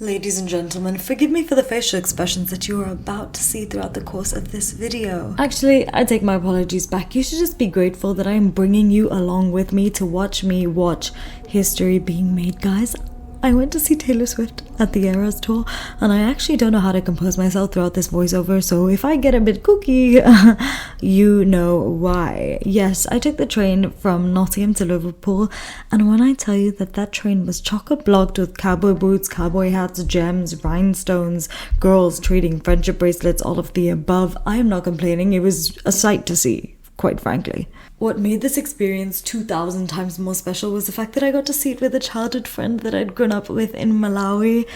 Ladies and gentlemen, forgive me for the facial expressions that you are about to see throughout the course of this video. Actually, I take my apologies back. You should just be grateful that I am bringing you along with me to watch me watch history being made, guys. I went to see Taylor Swift at the Eras tour, and I actually don't know how to compose myself throughout this voiceover, so if I get a bit kooky, you know why. Yes, I took the train from Nottingham to Liverpool, and when I tell you that that train was chock-a-blocked with cowboy boots, cowboy hats, gems, rhinestones, girls trading friendship bracelets, all of the above, I am not complaining. It was a sight to see, quite frankly. What made this experience 2,000 times more special was the fact that I got to see it with a childhood friend that I'd grown up with in Malawi.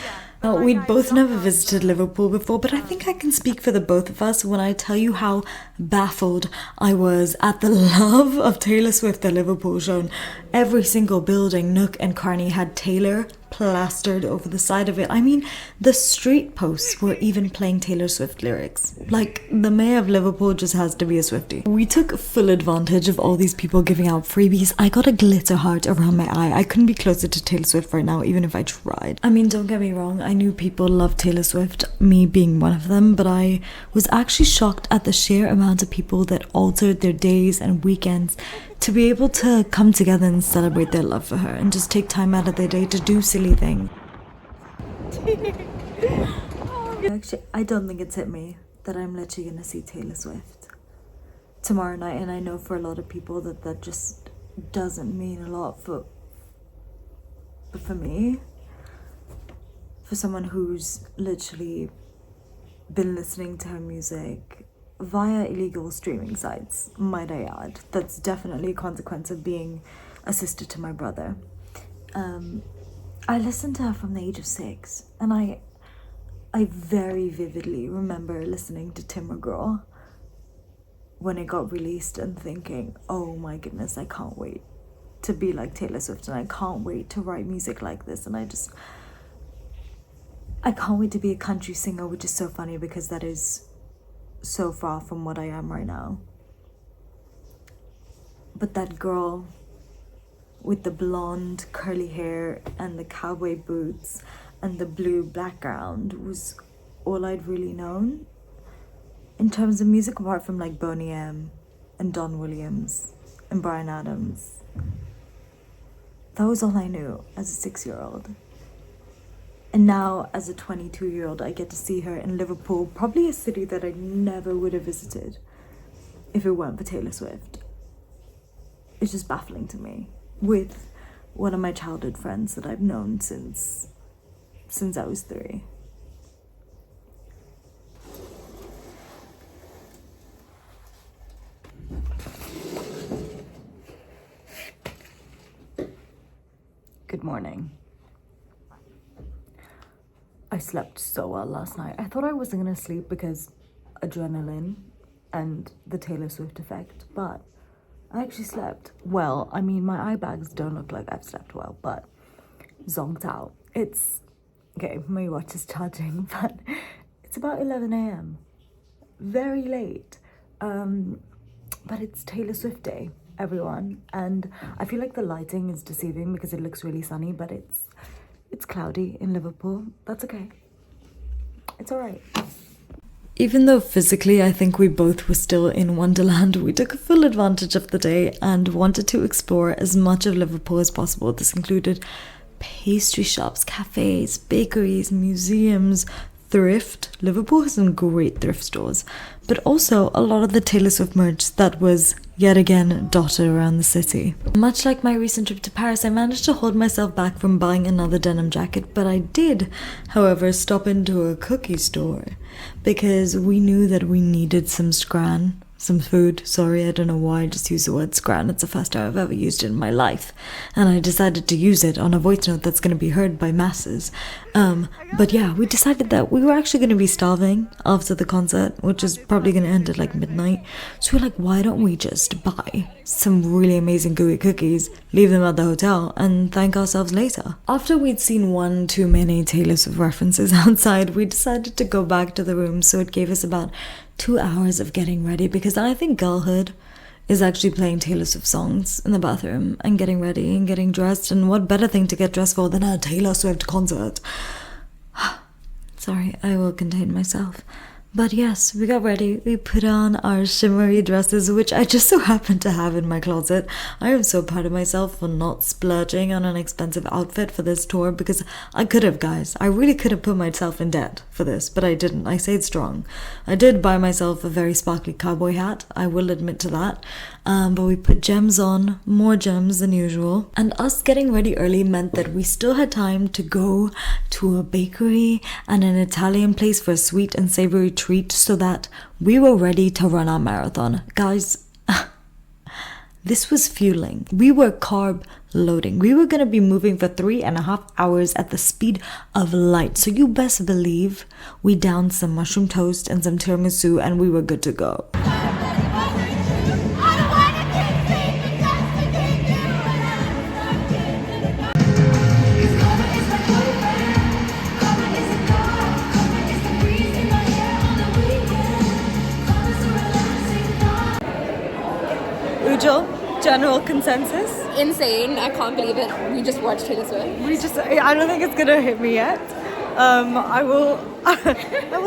We'd both never visited Liverpool before, but I think I can speak for the both of us when I tell you how baffled I was at the love of Taylor Swift at Liverpool show. Every single building, nook and cranny had Taylor plastered over the side of it. I mean, the street posts were even playing Taylor Swift lyrics. Like, the mayor of Liverpool just has to be a Swiftie. We took full advantage of all these people giving out freebies. I got a glitter heart around my eye. I couldn't be closer to Taylor Swift right now, even if I tried. I mean, don't get me wrong, I knew people loved Taylor Swift, me being one of them, but I was actually shocked at the sheer amount of people that altered their days and weekends to be able to come together and celebrate their love for her and just take time out of their day to do silly things. Actually, I don't think it's hit me that I'm literally gonna see Taylor Swift tomorrow night, and I know for a lot of people that just doesn't mean a lot but for me, for someone who's literally been listening to her music via illegal streaming sites, might I add. That's definitely a consequence of being a sister to my brother. I listened to her from the age of 6, and I very vividly remember listening to Tim McGraw when it got released and thinking, oh my goodness, I can't wait to be like Taylor Swift, and I can't wait to write music like this, and I can't wait to be a country singer, which is so funny because that is so far from what I am right now. But that girl with the blonde curly hair and the cowboy boots and the blue background was all I'd really known in terms of music, apart from like Boney M and Don Williams and Bryan Adams. That was all I knew as a 6-year-old. And now, as a 22-year-old, I get to see her in Liverpool, probably a city that I never would have visited if it weren't for Taylor Swift. It's just baffling to me, with one of my childhood friends that I've known since I was 3. Good morning. I slept so well last night. I thought I wasn't gonna sleep because adrenaline and the Taylor Swift effect, but I actually slept well. I mean, my eye bags don't look like I've slept well, but zonked out. It's, okay, my watch is charging, but it's about 11 a.m. Very late. But it's Taylor Swift day, everyone. And I feel like the lighting is deceiving because it looks really sunny, but it's cloudy in Liverpool. That's okay. It's alright. Even though physically I think we both were still in Wonderland, we took full advantage of the day and wanted to explore as much of Liverpool as possible. This included pastry shops, cafes, bakeries, museums, thrift. Liverpool has some great thrift stores, but also a lot of the Taylor Swift merch that was yet again dotted around the city. Much like my recent trip to Paris, I managed to hold myself back from buying another denim jacket, but I did, however, stop into a cookie store because we knew that we needed some food. Sorry, I don't know why I just used the word scran. It's the first time I've ever used it in my life, and I decided to use it on a voice note that's going to be heard by masses. But yeah, we decided that we were actually going to be starving after the concert, which is probably going to end at like midnight. So we're like, why don't we just buy some really amazing gooey cookies, leave them at the hotel, and thank ourselves later? After we'd seen one too many Taylor Swift references outside, we decided to go back to the room, so it gave us about 2 hours of getting ready, because I think girlhood is actually playing Taylor Swift songs in the bathroom and getting ready and getting dressed, and what better thing to get dressed for than a Taylor Swift concert? Sorry, I will contain myself. But yes, we got ready. We put on our shimmery dresses, which I just so happen to have in my closet. I am so proud of myself for not splurging on an expensive outfit for this tour, because I could have, guys. I really could have put myself in debt for this, but I didn't. I stayed strong. I did buy myself a very sparkly cowboy hat. I will admit to that. But we put gems on, more gems than usual. And us getting ready early meant that we still had time to go to a bakery and an Italian place for a sweet and savory treat, so that we were ready to run our marathon. Guys, this was fueling. We were carb loading. We were going to be moving for 3.5 hours at the speed of light. So you best believe we downed some mushroom toast and some tiramisu and we were good to go. General consensus? Insane. I can't believe it. We just watched Taylor Swift. I don't think it's gonna hit me yet. I will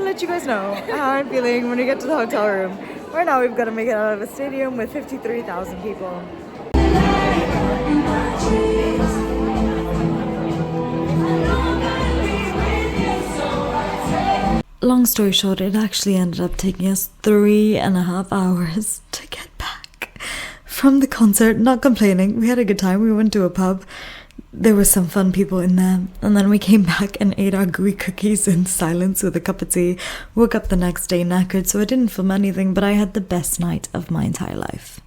let you guys know how I'm feeling when we get to the hotel room. Right now we've got to make it out of a stadium with 53,000 people. Long story short, it actually ended up taking us 3.5 hours to get back from the concert. Not complaining, we had a good time. We went to a pub, there were some fun people in there, and then we came back and ate our gooey cookies in silence with a cup of tea. Woke up the next day knackered, so I didn't film anything, but I had the best night of my entire life.